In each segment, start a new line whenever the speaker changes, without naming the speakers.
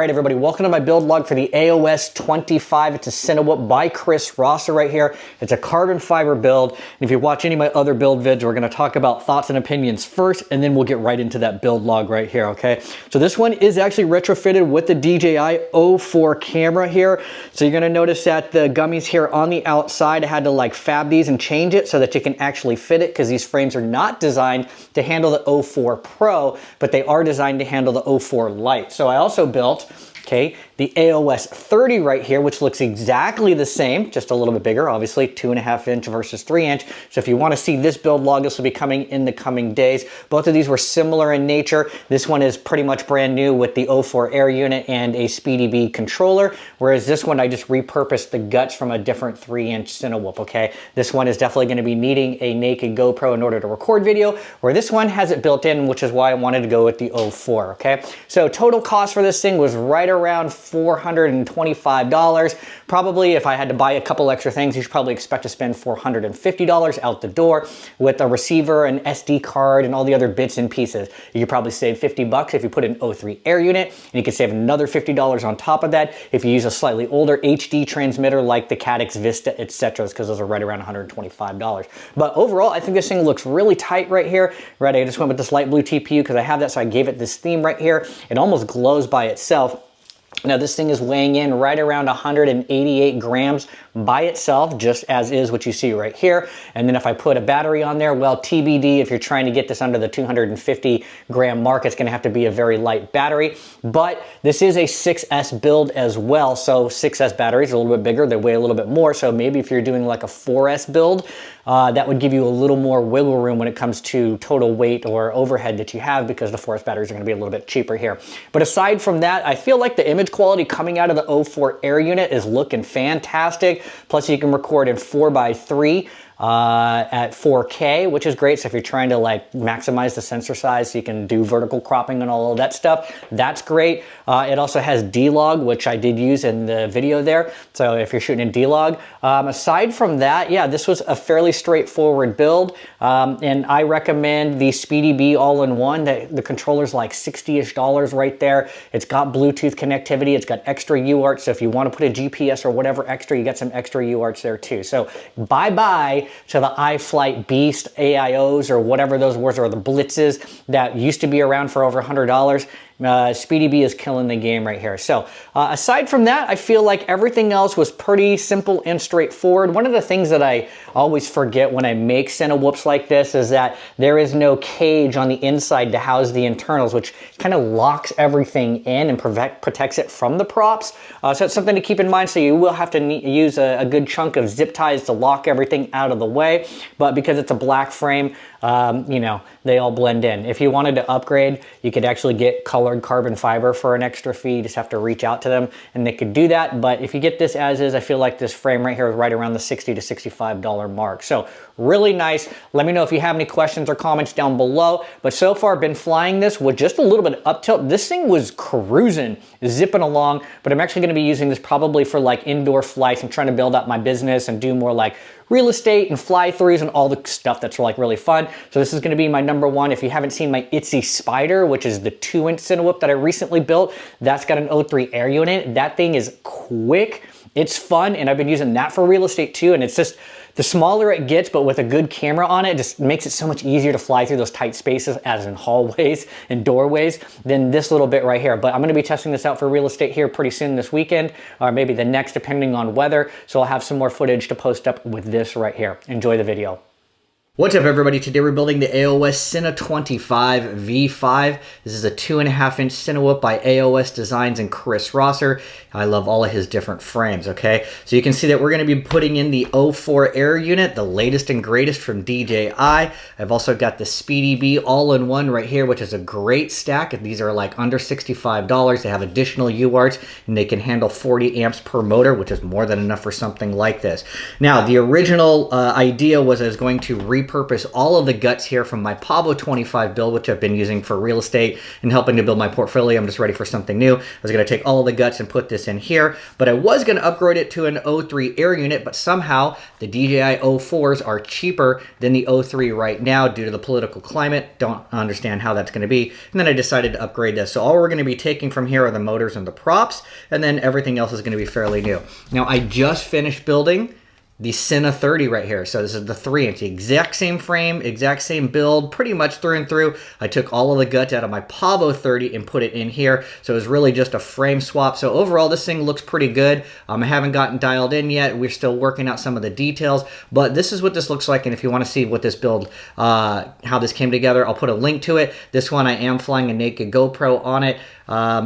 right, everybody, welcome to my build log for the AOS 25. It's a Cinewhoop by Chris Rosser right here. It's a carbon fiber build. And if you watch any of my other build vids, we're gonna talk about thoughts and opinions first, and then we'll get right into that build log right here, okay? So this one is actually retrofitted with the DJI O4 camera here. So you're gonna notice that the gummies here on the outside, I had to like fab these and change it so that you can actually fit it, because these frames are not designed to handle the O4 Pro, but they are designed to handle the O4 Lite. So I also built, okay, the AOS 30 right here, which looks exactly the same, just a little bit bigger, obviously 2.5 inch versus 3 inch. So if you want to see this build log, this will be coming in the coming days. Both of these were similar in nature. This one is pretty much brand new with the O4 air unit and a SpeedyBee controller, whereas this one I just repurposed the guts from a different 3-inch Cinewhoop, okay? This one is definitely going to be needing a naked GoPro in order to record video, where this one has it built in, which is why I wanted to go with the O4, okay? So total cost for this thing was right around $425. Probably if I had to buy a couple extra things, you should probably expect to spend $450 out the door with a receiver, an SD card, and all the other bits and pieces. You could probably save 50 bucks if you put an O3 air unit, and you could save another $50 on top of that if you use a slightly older HD transmitter like the Caddx Vista, etc., because those are right around $125. But overall, I think this thing looks really tight right here. Right, I just went with this light blue TPU because I have that, so I gave it this theme right here. It almost glows by itself. Now this thing is weighing in right around 188 grams by itself, just as is what you see right here. And then if I put a battery on there, well, TBD, if you're trying to get this under the 250 gram mark, it's gonna have to be a very light battery. But this is a 6S build as well, so 6S batteries are a little bit bigger, they weigh a little bit more, so maybe if you're doing like a 4S build, that would give you a little more wiggle room when it comes to total weight or overhead that you have, because the 4S batteries are gonna be a little bit cheaper here. But aside from that, I feel like the image quality coming out of the O4 air unit is looking fantastic. Plus you can record in 4:3 at 4K, which is great. So if you're trying to like maximize the sensor size, so you can do vertical cropping and all of that stuff, that's great. It also has D-Log, which I did use in the video there. So if you're shooting in D-Log, aside from that, yeah, this was a fairly straightforward build. And I recommend the SpeedyBee all-in-one. The controller's like $60-ish right there. It's got Bluetooth connectivity. It's got extra UART. So if you want to put a GPS or whatever extra, you got some extra UARTs there too. So bye-bye to the iFlight Beast AIOs or whatever those words are, the Blitzes that used to be around for over $100. SpeedyBee is killing the game right here. So aside from that, I feel like everything else was pretty simple and straightforward. One of the things that I always forget when I make Cinewhoops like this is that there is no cage on the inside to house the internals, which kind of locks everything in and protects it from the props. So it's something to keep in mind. So you will have to use a good chunk of zip ties to lock everything out of the way. But because it's a black frame, you know, they all blend in. If you wanted to upgrade, you could actually get colored carbon fiber for an extra fee. You just have to reach out to them and they could do that. But if you get this as is, I feel like this frame right here is right around the $60 to $65 mark. So really nice. Let me know if you have any questions or comments down below. But so far, been flying this with just a little bit of up tilt. This thing was cruising, zipping along, but I'm actually gonna be using this probably for like indoor flights. I'm trying to build up my business and do more like real estate and fly-throughs and all the stuff that's like really fun. So this is gonna be my #1. If you haven't seen my Itsy Spider, which is the 2-inch Cinewhoop that I recently built, that's got an O3 air unit. That thing is quick, it's fun, and I've been using that for real estate too, and it's just, the smaller it gets, but with a good camera on it, it just makes it so much easier to fly through those tight spaces, as in hallways and doorways, than this little bit right here. But I'm gonna be testing this out for real estate here pretty soon this weekend, or maybe the next, depending on weather. So I'll have some more footage to post up with this right here. Enjoy the video. What's up, everybody? Today we're building the AOS Cine25 V5. This is a 2.5-inch Cinewhoop by AOS Designs and Chris Rosser. I love all of his different frames, okay? So you can see that we're going to be putting in the O4 air unit, the latest and greatest from DJI. I've also got the SpeedyBee all-in-one right here, which is a great stack. These are like under $65. They have additional UARTs, and they can handle 40 amps per motor, which is more than enough for something like this. Now, the original idea was I was going to repurpose all of the guts here from my Pavo 25 build, which I've been using for real estate and helping to build my portfolio. I'm just ready for something new. I was going to take all of the guts and put this in here, but I was going to upgrade it to an O3 air unit, but somehow the DJI O4s are cheaper than the O3 right now due to the political climate. Don't understand how that's going to be. And then I decided to upgrade this. So all we're going to be taking from here are the motors and the props, and then everything else is going to be fairly new. Now, I just finished building the Cine30 right here. So this is the 3-inch, exact same frame, exact same build, pretty much through and through. I took all of the guts out of my Pavo 30 and put it in here. So it was really just a frame swap. So overall, this thing looks pretty good. I haven't gotten dialed in yet. We're still working out some of the details, but this is what this looks like. And if you want to see what this build, how this came together, I'll put a link to it. This one, I am flying a naked GoPro on it.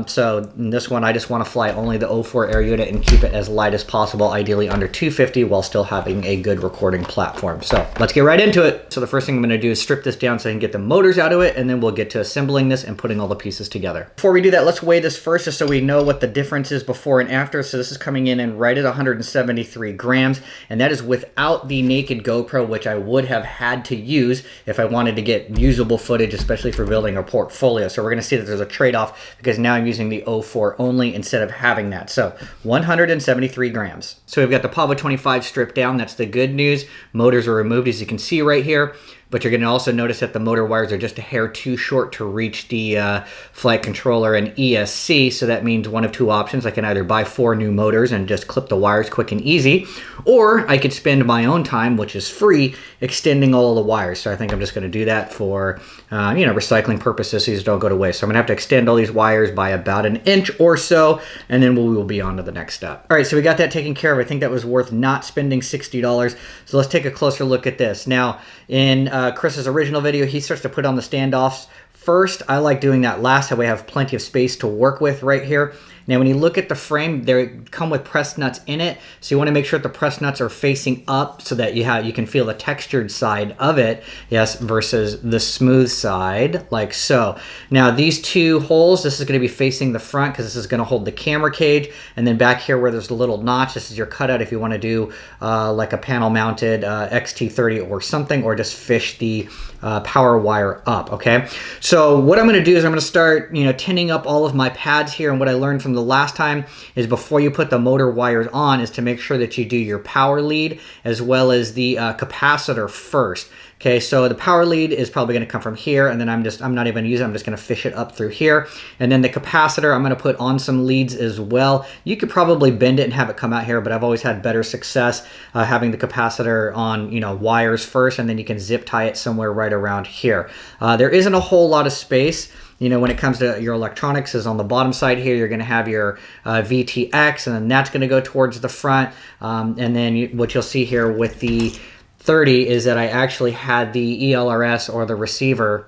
So in this one, I just want to fly only the O4 air unit and keep it as light as possible, ideally under 250, while still having a good recording platform. So let's get right into it. So the first thing I'm going to do is strip this down so I can get the motors out of it, and then we'll get to assembling this and putting all the pieces together. Before we do that, let's weigh this first just so we know what the difference is before and after. So this is coming in and right at 173 grams, and that is without the naked GoPro, which I would have had to use if I wanted to get usable footage, especially for building a portfolio. So we're going to see that there's a trade-off because now I'm using the O4 only instead of having that. So 173 grams. So we've got the Pavo 25 stripped down. That's the good news. Motors are removed, as you can see right here. But you're going to also notice that the motor wires are just a hair too short to reach the flight controller and ESC. So that means one of two options. I can either buy 4 new motors and just clip the wires quick and easy, or I could spend my own time, which is free, extending all of the wires. So I think I'm just going to do that for recycling purposes so these don't go to waste. So I'm going to have to extend all these wires by about 1 inch or so, and then we will be on to the next step. All right, so we got that taken care of. I think that was worth not spending $60. So let's take a closer look at this. Now, in Chris's original video, he starts to put on the standoffs first. I like doing that last, so we have plenty of space to work with right here. Now, when you look at the frame, they come with press nuts in it, so you want to make sure that the press nuts are facing up so that you can feel the textured side of it, yes, versus the smooth side, like so. Now, these 2 holes, this is going to be facing the front because this is going to hold the camera cage, and then back here where there's a little notch, this is your cutout if you want to do like a panel-mounted XT30 or something, or just fish the power wire up, okay? So what I'm going to do is I'm going to start, tinning up all of my pads here, and what I learned from the last time is before you put the motor wires on is to make sure that you do your power lead as well as the capacitor first. Okay, so the power lead is probably going to come from here, and then I'm not even going to use it. I'm just going to fish it up through here. And then the capacitor, I'm going to put on some leads as well. You could probably bend it and have it come out here, but I've always had better success having the capacitor on, wires first, and then you can zip tie it somewhere right around here. There isn't a whole lot of space. When it comes to your electronics, is on the bottom side here, you're going to have your VTX, and then that's going to go towards the front. And then what you'll see here with the 30 is that I actually had the ELRS or the receiver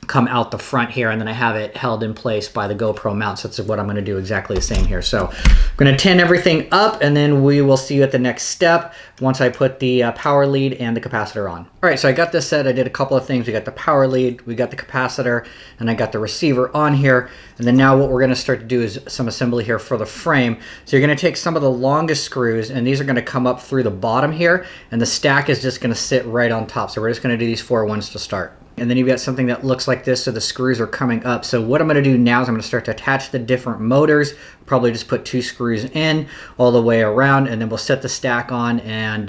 come out the front here, and then I have it held in place by the GoPro mount. So that's what I'm going to do exactly the same here. So I'm going to tin everything up, and then we will see you at the next step once I put the power lead and the capacitor on. All right, so I got this set. I did a couple of things. We got the power lead, we got the capacitor, and I got the receiver on here. And then now what we're going to start to do is some assembly here for the frame. So you're going to take some of the longest screws, and these are going to come up through the bottom here, and the stack is just going to sit right on top. So we're just going to do these 4 ones to start. And then you've got something that looks like this, so the screws are coming up. So what I'm going to do now is I'm going to start to attach the different motors. Probably just put 2 screws in all the way around, and then we'll set the stack on and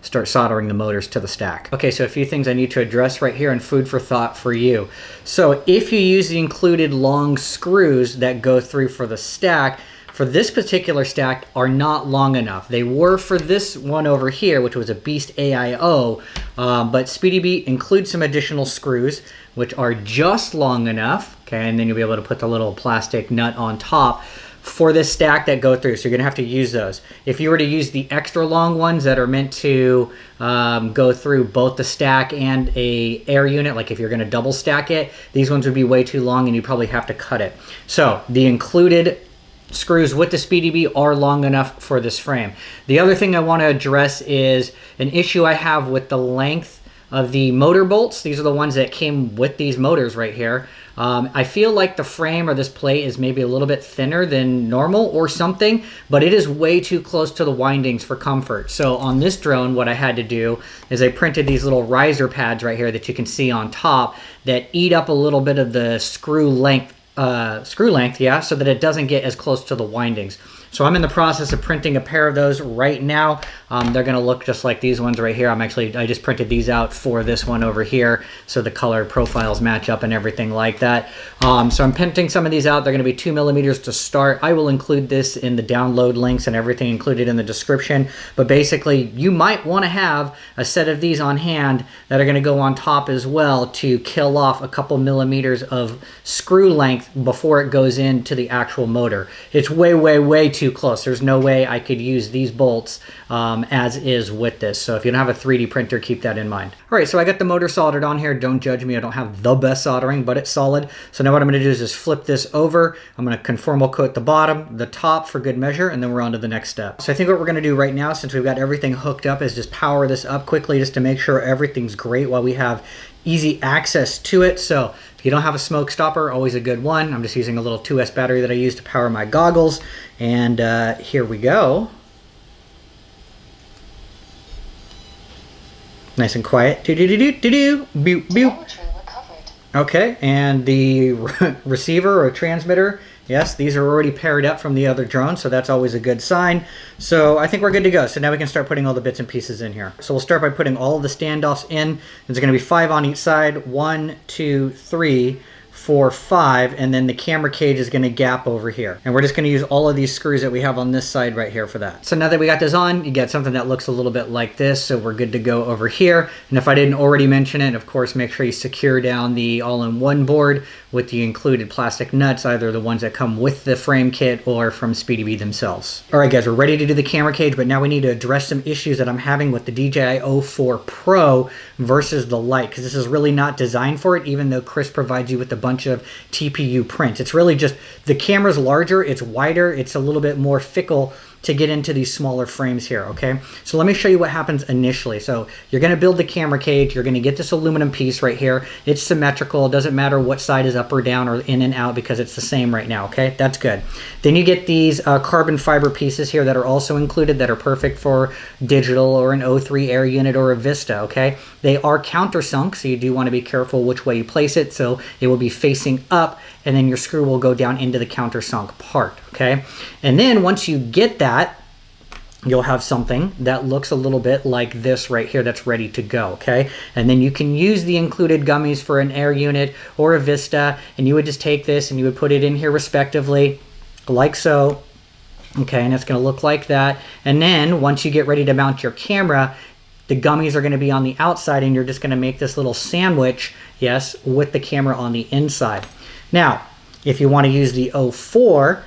start soldering the motors to the stack. Okay, so a few things I need to address right here and food for thought for you. So if you use the included long screws that go through for the stack, for this particular stack are not long enough. They were for this one over here, which was a Beast AIO, but SpeedyBee includes some additional screws, which are just long enough, okay, and then you'll be able to put the little plastic nut on top for this stack that go through. So you're gonna have to use those. If you were to use the extra long ones that are meant to go through both the stack and a air unit, like if you're gonna double stack it, these ones would be way too long and you probably have to cut it. So the included screws with the SpeedyBee are long enough for this frame. The other thing I want to address is an issue I have with the length of the motor bolts. These are the ones that came with these motors right here. I feel like the frame or this plate is maybe a little bit thinner than normal or something, but it is way too close to the windings for comfort. So on this drone, what I had to do is I printed these little riser pads right here that you can see on top that eat up a little bit of the screw length, yeah, so that it doesn't get as close to the windings. So I'm in the process of printing a pair of those right now. They're gonna look just like these ones right here. I just printed these out for this one over here, so the color profiles match up and everything like that. So I'm printing some of these out. They're gonna be 2 millimeters to start. I will include this in the download links and everything included in the description. But basically, you might wanna have a set of these on hand that are gonna go on top as well to kill off a couple millimeters of screw length before it goes into the actual motor. It's way, way, way too close. There's no way I could use these bolts as is with this. So if you don't have a 3D printer, keep that in mind. All right, so I got the motor soldered on here. Don't judge me. I don't have the best soldering, but it's solid. So now what I'm going to do is just flip this over. I'm going to conformal coat the bottom, the top for good measure, and then we're on to the next step. So I think what we're going to do right now, since we've got everything hooked up, is just power this up quickly just to make sure everything's great while we have easy access to it. So if you don't have a smoke stopper, always a good one. I'm just using a little 2S battery that I use to power my goggles. And here we go. Nice and quiet. Do-do-do-do-do-do. Boop, boop. Okay, and the receiver or transmitter, yes, these are already paired up from the other drone, so that's always a good sign. So I think we're good to go. So now we can start putting all the bits and pieces in here. So we'll start by putting all of the standoffs in. There's going to be 5 on each side. 1, 2, 3, 4, 5, and then the camera cage is going to gap over here. And we're just going to use all of these screws that we have on this side right here for that. So now that we got this on, you get something that looks a little bit like this. So we're good to go over here. And if I didn't already mention it, of course, make sure you secure down the all-in-one board with the included plastic nuts, either the ones that come with the frame kit or from SpeedyBee themselves. All right, guys, we're ready to do the camera cage, but now we need to address some issues that I'm having with the DJI O4 Pro versus the Lite, because this is really not designed for it, even though Chris provides you with a bunch of TPU prints. It's really just the camera's larger, it's wider, it's a little bit more fickle to get into these smaller frames here, okay? So let me show you what happens initially. So you're gonna build the camera cage, you're gonna get this aluminum piece right here. It's symmetrical, it doesn't matter what side is up or down or in and out because it's the same right now, okay? That's good. Then you get these carbon fiber pieces here that are also included that are perfect for digital or an O3 air unit or a Vista, okay? They are countersunk, so you do wanna be careful which way you place it, so it will be facing up and then your screw will go down into the countersunk part, okay? And then once you get that, you'll have something that looks a little bit like this right here that's ready to go, okay? And then you can use the included gummies for an air unit or a Vista, and you would just take this and you would put it in here respectively, like so, okay? And it's gonna look like that. And then once you get ready to mount your camera, the gummies are gonna be on the outside and you're just gonna make this little sandwich, yes, with the camera on the inside. Now, if you want to use the O4,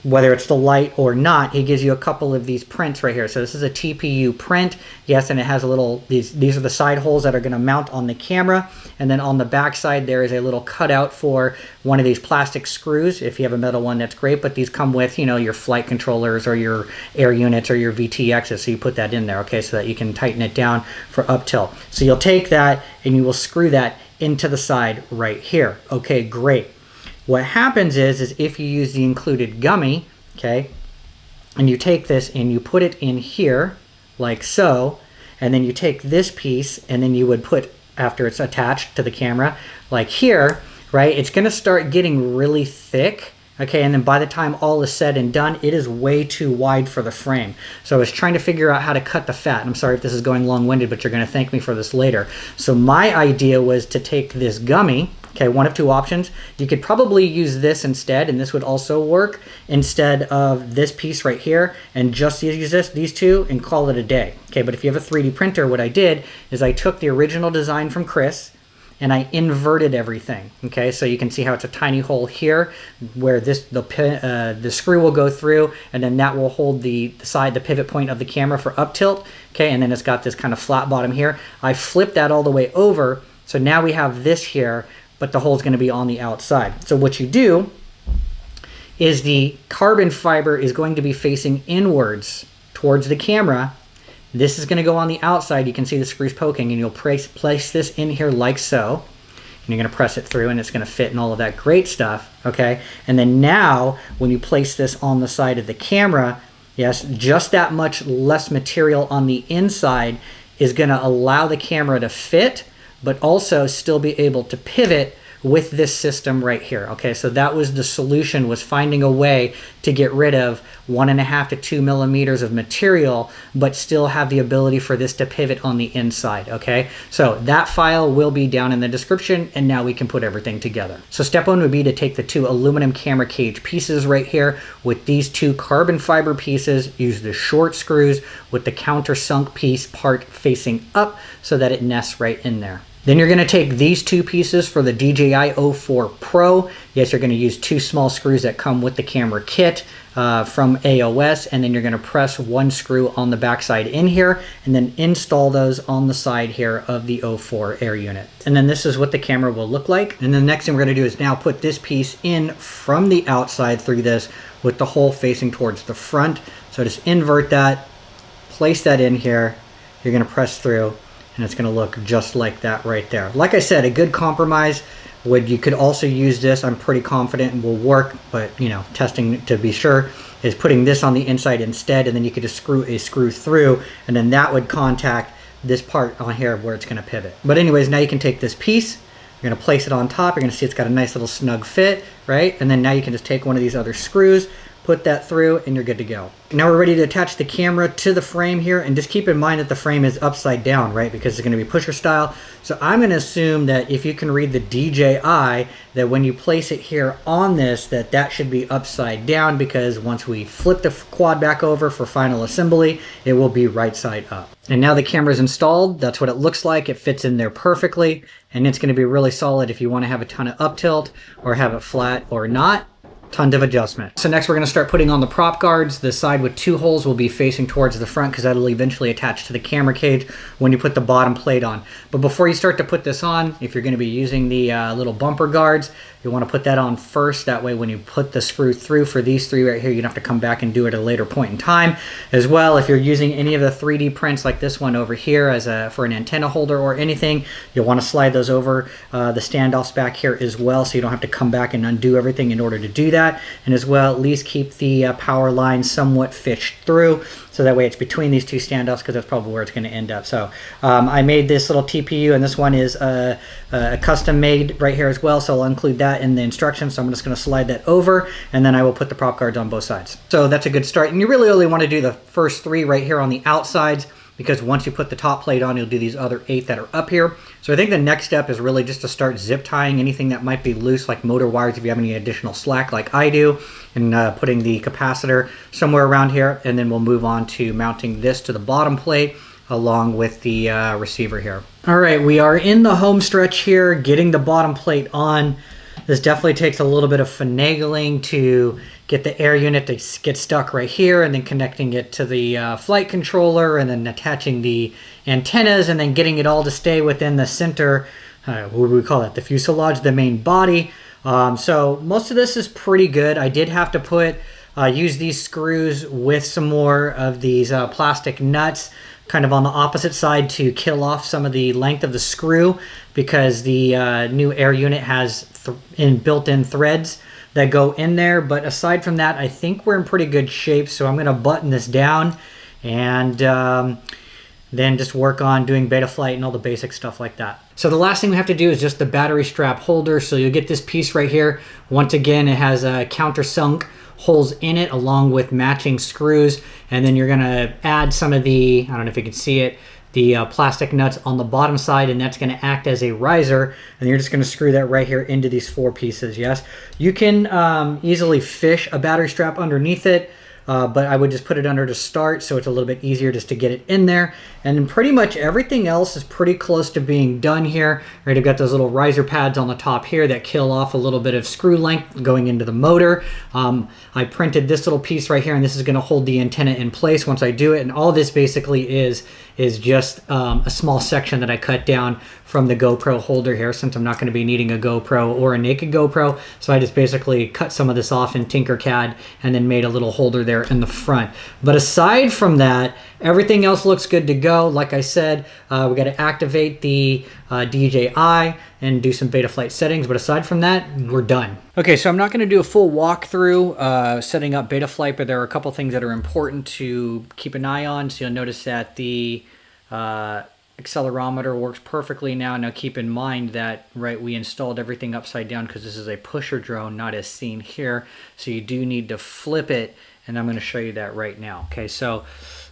whether it's the Lite or not, he gives you a couple of these prints right here. So this is a TPU print, yes, and it has a little, these are the side holes that are going to mount on the camera. And then on the back side, there is a little cutout for one of these plastic screws. If you have a metal one, that's great, but these come with, you know, your flight controllers or your air units or your VTXs, so you put that in there, okay, so that you can tighten it down for up tilt. So you'll take that and you will screw that into the side right here. Okay, great. What happens is if you use the included gummy, okay, and you take this and you put it in here like so, and then you take this piece and then you would put, after it's attached to the camera, like here, right, it's gonna start getting really thick, okay, and then by the time all is said and done, it is way too wide for the frame. So I was trying to figure out how to cut the fat, and I'm sorry if this is going long-winded, but you're gonna thank me for this later. So my idea was to take this gummy, okay, one of two options. You could probably use this instead, and this would also work, instead of this piece right here, and just use these two, and call it a day. Okay, but if you have a 3D printer, what I did is I took the original design from Chris, and I inverted everything, okay? So you can see how it's a tiny hole here where the screw will go through, and then that will hold the pivot point of the camera for up tilt, okay? And then it's got this kind of flat bottom here. I flipped that all the way over, so now we have this here, but the hole's gonna be on the outside. So what you do is the carbon fiber is going to be facing inwards towards the camera. This is going to go on the outside. You can see the screws poking, and you'll place this in here like so. and you're going to press it through and it's going to fit and all of that great stuff, okay? And then now when you place this on the side of the camera, yes, just that much less material on the inside is going to allow the camera to fit, but also still be able to pivot with this system right here. Okay, so that was the solution, was finding a way to get rid of 1.5 to 2 millimeters of material, but still have the ability for this to pivot on the inside. Okay, so that file will be down in the description, and now we can put everything together. So step one would be to take the 2 aluminum camera cage pieces right here with these 2 carbon fiber pieces, use the short screws with the countersunk piece part facing up so that it nests right in there. Then you're going to take these 2 pieces for the DJI O4 Pro. Yes, you're going to use 2 small screws that come with the camera kit from AOS, and then you're going to press 1 screw on the backside in here, and then install those on the side here of the O4 air unit. And then this is what the camera will look like. And then the next thing we're going to do is now put this piece in from the outside through this with the hole facing towards the front. So just invert that, place that in here, you're going to press through, and it's going to look just like that right there. Like I said, a good compromise. You could also use this, I'm pretty confident, will work, but you know, testing to be sure, is putting this on the inside instead, and then you could just screw a screw through, and then that would contact this part on here where it's going to pivot. But anyways, now you can take this piece, you're going to place it on top, you're going to see it's got a nice little snug fit, right? And then now you can just take one of these other screws, put that through, and you're good to go. Now we're ready to attach the camera to the frame here, and just keep in mind that the frame is upside down, right? Because it's going to be pusher style. So I'm going to assume that if you can read the DJI, that when you place it here on this, that should be upside down, because once we flip the quad back over for final assembly, it will be right side up. And now the camera is installed. That's what it looks like. It fits in there perfectly, and it's going to be really solid if you want to have a ton of up tilt or have it flat or not. Tons of adjustment. So next we're going to start putting on the prop guards. The side with 2 holes will be facing towards the front because that'll eventually attach to the camera cage when you put the bottom plate on. But before you start to put this on, if you're going to be using the little bumper guards, you want to put that on first. That way when you put the screw through for these 3 right here, you don't have to come back and do it at a later point in time. As well, if you're using any of the 3D prints like this one over here as for an antenna holder or anything, you'll want to slide those over the standoffs back here as well, so you don't have to come back and undo everything in order to do that. And as well, at least keep the power line somewhat fished through, so that way it's between these 2 standoffs, because that's probably where it's going to end up. So I made this little TPU, and this one is a custom made right here as well, so I'll include that in the instructions. So I'm just going to slide that over, and then I will put the prop guards on both sides. So that's a good start, and you really only want to do the first 3 right here on the outsides, because once you put the top plate on, you'll do these other 8 that are up here. So I think the next step is really just to start zip tying anything that might be loose, like motor wires if you have any additional slack like I do, and putting the capacitor somewhere around here, and then we'll move on to mounting this to the bottom plate along with the receiver here. All right, we are in the home stretch here, getting the bottom plate on. This definitely takes a little bit of finagling to get the air unit to get stuck right here, and then connecting it to the flight controller, and then attaching the antennas, and then getting it all to stay within the center, what do we call that, the fuselage, the main body. So most of this is pretty good. I did have to use these screws with some more of these plastic nuts kind of on the opposite side to kill off some of the length of the screw, because the new air unit has built-in threads that go in there. But aside from that, I think we're in pretty good shape. So I'm going to button this down, and then just work on doing beta flight and all the basic stuff like that. So the last thing we have to do is just the battery strap holder. So you'll get this piece right here. Once again, it has a countersunk holes in it along with matching screws, and then you're going to add some of the, I don't know if you can see it, the plastic nuts on the bottom side, and that's going to act as a riser, and you're just going to screw that right here into these 4 pieces. Yes, you can easily fish a battery strap underneath it, but I would just put it under to start, so it's a little bit easier just to get it in there. And pretty much everything else is pretty close to being done here. Right, I've got those little riser pads on the top here that kill off a little bit of screw length going into the motor. I printed this little piece right here, and this is going to hold the antenna in place once I do it. And all this basically is just a small section that I cut down from the GoPro holder here, since I'm not going to be needing a GoPro or a naked GoPro. So I just basically cut some of this off in Tinkercad, and then made a little holder there there in the front. But aside from that, everything else looks good to go. Like I said, we got to activate the DJI and do some beta flight settings. But aside from that, we're done. Okay, so I'm not going to do a full walkthrough setting up beta flight, but there are a couple things that are important to keep an eye on. So you'll notice that the accelerometer works perfectly now. Now keep in mind that, right, we installed everything upside down because this is a pusher drone, not as seen here. So you do need to flip it, and I'm going to show you that right now. Okay, so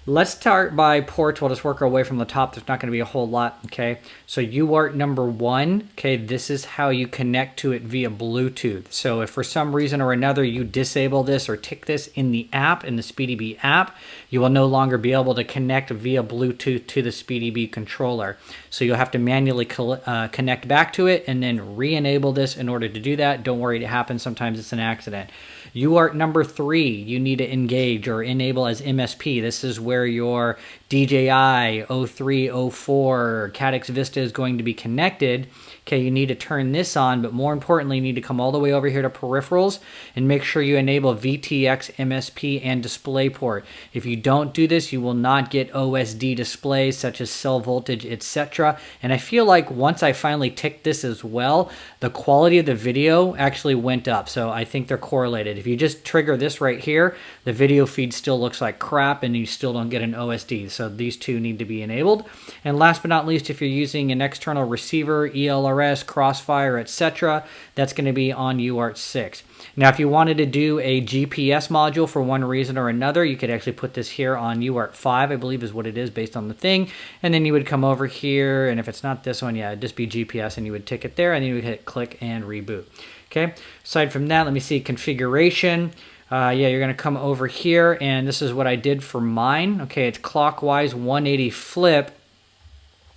let's start by ports. We'll just work our way from the top. There's not going to be a whole lot, okay? So UART number 1, okay, this is how you connect to it via Bluetooth. So if for some reason or another you disable this or tick this in the app, in the SpeedyBee app, you will no longer be able to connect via Bluetooth to the SpeedyBee controller. So you'll have to manually connect back to it and then re-enable this in order to do that. Don't worry, it happens. Sometimes it's an accident. UART number 3, you need to engage or enable as MSP. This is where your DJI 03, 04, Caddx Vista is going to be connected. Okay, you need to turn this on, but more importantly, you need to come all the way over here to peripherals and make sure you enable VTX, MSP, and DisplayPort. If you don't do this, you will not get OSD displays such as cell voltage, etc. And I feel like once I finally ticked this as well, the quality of the video actually went up. So I think they're correlated. If you just trigger this right here, the video feed still looks like crap and you still don't get an OSD. So these two need to be enabled. And last but not least, if you're using an external receiver, ELRS, Crossfire, etc., that's going to be on UART 6. Now, if you wanted to do a GPS module for one reason or another, you could actually put this here on UART 5, I believe is what it is based on the thing. And then you would come over here, and if it's not this one, yeah, it'd just be GPS, and you would tick it there, and then you would hit click and reboot. Okay, aside from that, let me see configuration. Yeah, you're going to come over here, and this is what I did for mine. Okay, it's clockwise 180 flip,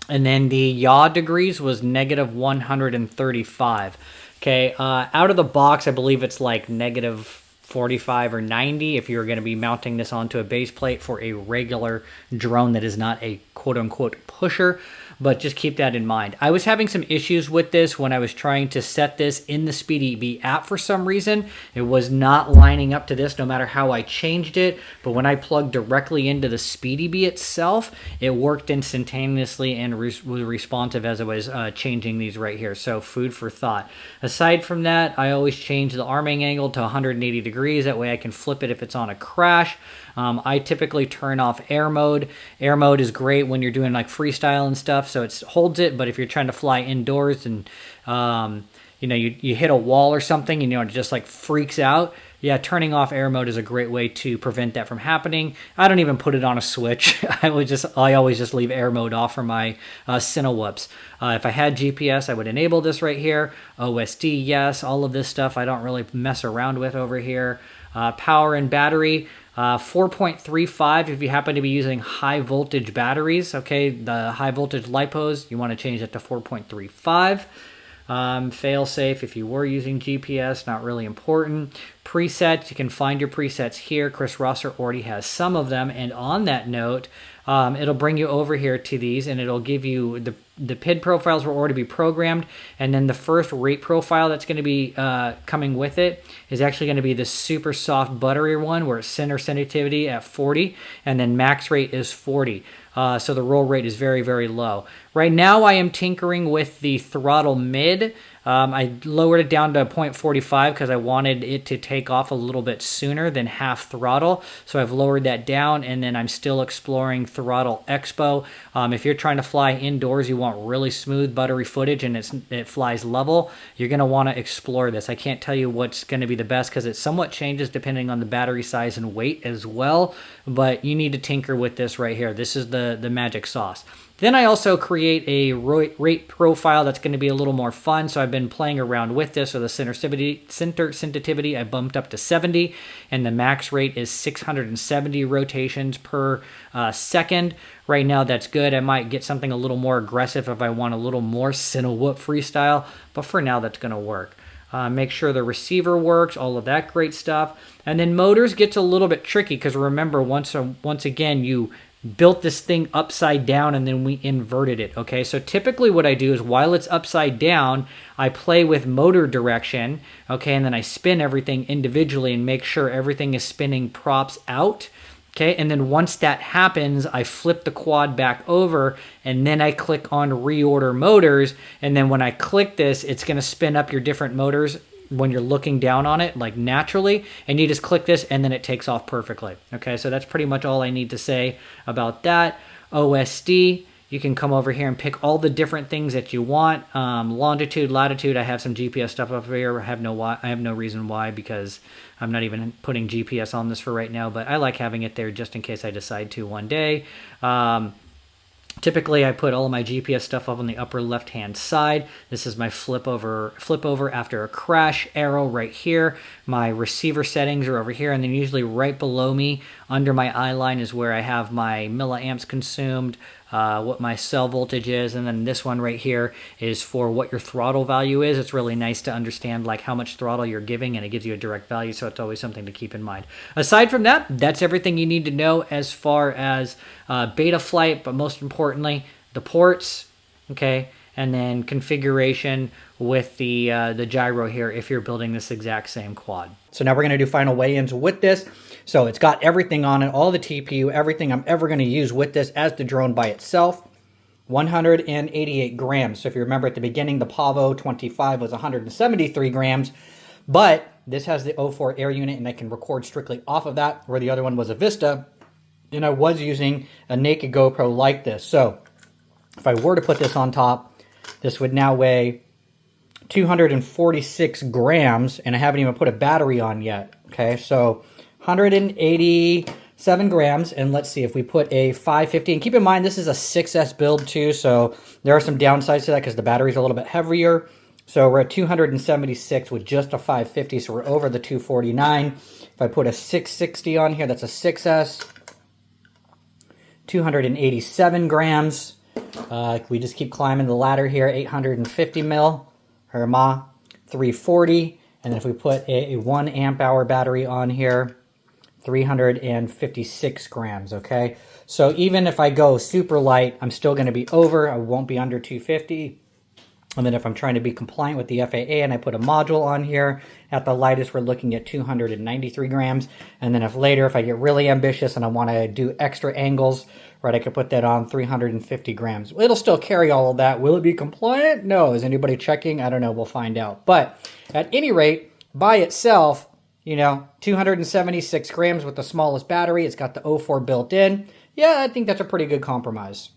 and then the yaw degrees was negative 135. Okay, out of the box, I believe it's like negative 45 or 90 if you're going to be mounting this onto a base plate for a regular drone that is not a quote-unquote pusher. But just keep that in mind. I was having some issues with this when I was trying to set this in the SpeedyBee app for some reason. It was not lining up to this no matter how I changed it. But when I plugged directly into the SpeedyBee itself, it worked instantaneously and was responsive as I was changing these right here. So food for thought. Aside from that, I always change the arming angle to 180 degrees. That way I can flip it if it's on a crash. I typically turn off air mode. Air mode is great when you're doing like freestyle and stuff, so it holds it. But if you're trying to fly indoors and you know, you hit a wall or something, and, you know, it just like freaks out, yeah, turning off air mode is a great way to prevent that from happening. I don't even put it on a switch. I always just leave air mode off for my Cinewhoops. If I had GPS, I would enable this right here. OSD, yes, all of this stuff I don't really mess around with over here. Power and battery. 4.35 if you happen to be using high voltage batteries. Okay, the high voltage lipos, you want to change it to 4.35. Fail safe if you were using GPS, not really important. Presets, you can find your presets here. Chris Rosser already has some of them, and on that note, it'll bring you over here to these, and it'll give you the PID profiles will already be programmed, and then the first rate profile that's going to be coming with it is actually going to be the super soft buttery one, where it's center sensitivity at 40, and then max rate is 40. So the roll rate is very, very low. Right now I am tinkering with the throttle mid. I lowered it down to 0.45 because I wanted it to take off a little bit sooner than half throttle. So I've lowered that down, and then I'm still exploring throttle expo. If you're trying to fly indoors, you want really smooth buttery footage and it flies level, you're going to want to explore this. I can't tell you what's going to be the best because it somewhat changes depending on the battery size and weight as well, but you need to tinker with this right here. This is the magic sauce. Then I also create a rate profile that's going to be a little more fun. So I've been playing around with this. So the center sensitivity I bumped up to 70, and the max rate is 670 rotations per second. Right now that's good. I might get something a little more aggressive if I want a little more Cinewhoop freestyle, but for now that's going to work. Make sure the receiver works, all of that great stuff. And then motors gets a little bit tricky because remember, once again, you
built this thing upside down and then we inverted it, okay? So typically what I do is while it's upside down, I play with motor direction, okay? And then I spin everything individually and make sure everything is spinning props out, okay? And then once that happens, I flip the quad back over and then I click on reorder motors. And then when I click this, it's gonna spin up your different motors when you're looking down on it, like naturally, and you just click this and then it takes off perfectly. Okay, so that's pretty much all I need to say about that. OSD, you can come over here and pick all the different things that you want. Longitude, latitude, I have some GPS stuff up here. I have no reason why, because I'm not even putting GPS on this for right now, but I like having it there just in case I decide to one day. Typically, I put all of my GPS stuff up on the upper left-hand side. This is my flip over after a crash arrow right here. My receiver settings are over here, and then usually right below me, under my eye line, is where I have my milliamps consumed, what my cell voltage is, and then this one right here is for what your throttle value is. It's really nice to understand like how much throttle you're giving, and it gives you a direct value, so it's always something to keep in mind. Aside from that, that's everything you need to know as far as beta flight, but most importantly, the ports, okay, and then configuration with the gyro here if you're building this exact same quad. So now we're going to do final weigh-ins with this. So it's got everything on it, all the TPU, everything I'm ever going to use with this as the drone by itself. 188 grams. So if you remember at the beginning, the Pavo 25 was 173 grams, but this has the 04 air unit and I can record strictly off of that, where the other one was a Vista, and I was using a naked GoPro like this. So if I were to put this on top, this would now weigh 246 grams, and I haven't even put a battery on yet. Okay, so 187 grams, and let's see if we put a 550, and keep in mind this is a 6S build too, so there are some downsides to that because the battery's a little bit heavier. So we're at 276 with just a 550, so we're over the 249. If I put a 660 on here, that's a 6S, 287 grams. We just keep climbing the ladder here, 850 mil, Herma, 340, and then if we put a 1 amp hour battery on here, 356 grams, okay? So even if I go super light, I'm still gonna be over, I won't be under 250. And then if I'm trying to be compliant with the FAA and I put a module on here, at the lightest we're looking at 293 grams. And then if I get really ambitious and I wanna do extra angles, right, I could put that on 350 grams. It'll still carry all of that. Will it be compliant? No. Is anybody checking? I don't know, we'll find out. But at any rate, by itself, you know, 276 grams with the smallest battery. It's got the 04 built in. Yeah, I think that's a pretty good compromise.